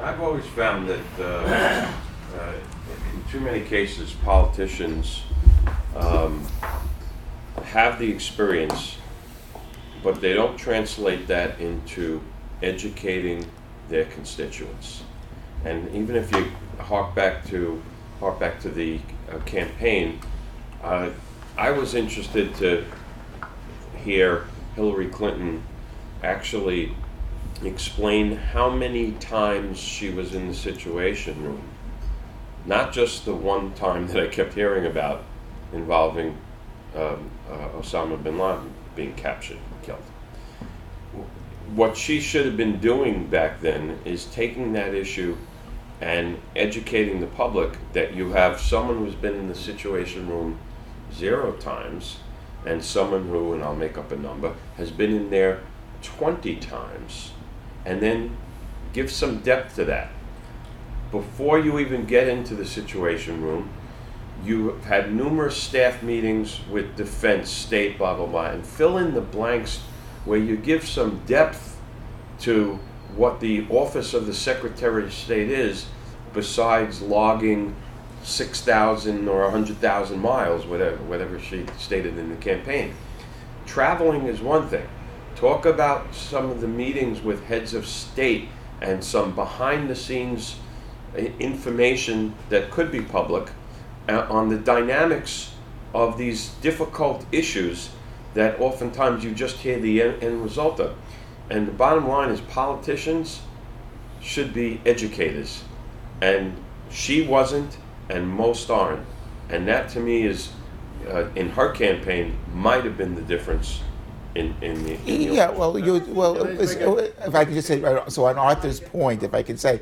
I've always found that in too many cases, politicians have the experience, but they don't translate that into educating their constituents. And even if you hark back to the campaign, I was interested to hear Hillary Clinton actually explain how many times she was in the Situation Room, not just the one time that I kept hearing about involving Osama bin Laden being captured and killed. What she should have been doing back then is taking that issue and educating the public that you have someone who's been in the Situation Room 0 times and someone who, and I'll make up a number, has been in there 20 times, and then give some depth to that. Before you even get into the Situation Room, you have had numerous staff meetings with defense, state, blah, blah, blah, and fill in the blanks where you give some depth to what the office of the Secretary of State is, besides logging 6,000 or 100,000 miles, whatever she stated in the campaign. Traveling is one thing. Talk about some of the meetings with heads of state and some behind-the-scenes information that could be public on the dynamics of these difficult issues that oftentimes you just hear the end result of. And the bottom line is politicians should be educators. And she wasn't, and most aren't. And that to me is, in her campaign, might have been the difference in the Yeah, if I could just say, so on Arthur's point, if I could say,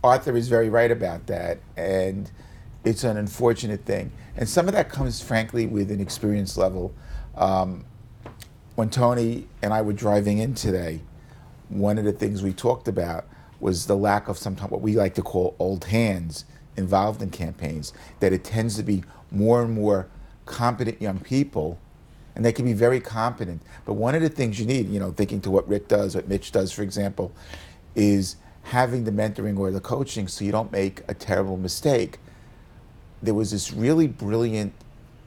Arthur is very right about that, and it's an unfortunate thing. And some of that comes, frankly, with an experience level. When Tony and I were driving in today, one of the things we talked about was the lack of sometimes what we like to call old hands involved in campaigns, that it tends to be more and more competent young people, and they can be very competent. But one of the things you need, thinking to what Rick does, what Mitch does, for example, is having the mentoring or the coaching so you don't make a terrible mistake. There was this really brilliant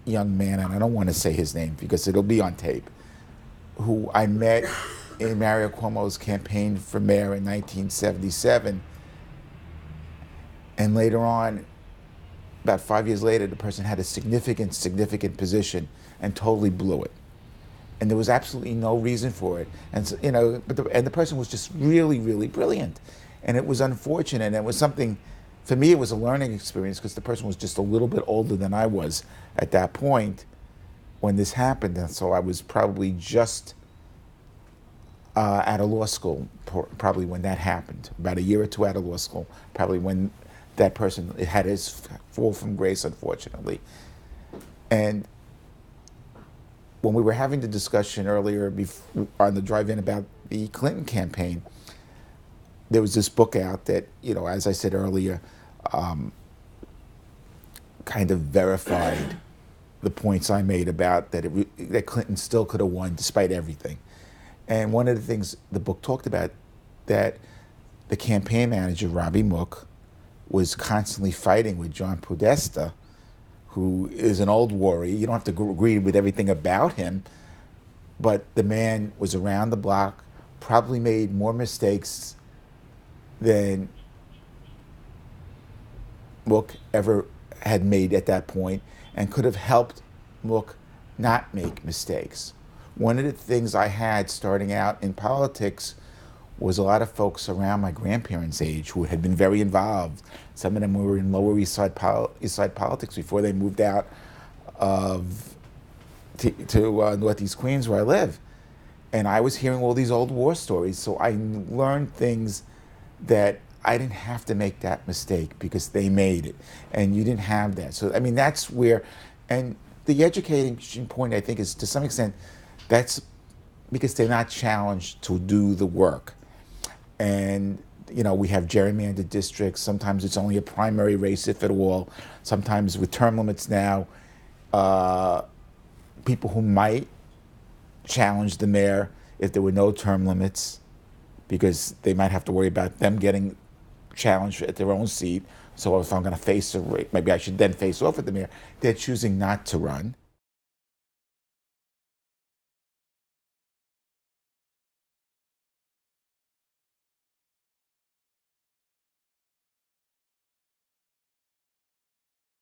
young man, and I don't want to say his name because it'll be on tape, who I met in Mario Cuomo's campaign for mayor in 1977. And later on, about 5 years later, the person had a significant position and totally blew it. And there was absolutely no reason for it. And so, the person was just really, really brilliant. And it was unfortunate. And it was something, for me, it was a learning experience because the person was just a little bit older than I was at that point when this happened. And so I was probably just out of law school, probably when that happened. About a year or two out of law school, probably when that person had his fall from grace, unfortunately. And when we were having the discussion earlier on the drive-in about the Clinton campaign, there was this book out that, as I said earlier, kind of verified the points I made about that Clinton still could have won despite everything. And one of the things the book talked about, that the campaign manager, Robbie Mook, was constantly fighting with John Podesta, who is an old warrior. You don't have to agree with everything about him, but the man was around the block, probably made more mistakes than Mook ever had made at that point, and could have helped Mook not make mistakes. One of the things I had starting out in politics was a lot of folks around my grandparents' age who had been very involved. Some of them were in Lower East Side politics before they moved out to Northeast Queens, where I live. And I was hearing all these old war stories, so I learned things that I didn't have to make that mistake because they made it, and you didn't have that. So, that's where, and the education point, I think, is to some extent, that's because they're not challenged to do the work. And, we have gerrymandered districts. Sometimes it's only a primary race, if at all. Sometimes with term limits now, people who might challenge the mayor if there were no term limits, because they might have to worry about them getting challenge at their own seat. So if I'm going to face maybe I should then face off with the mayor. They're choosing not to run.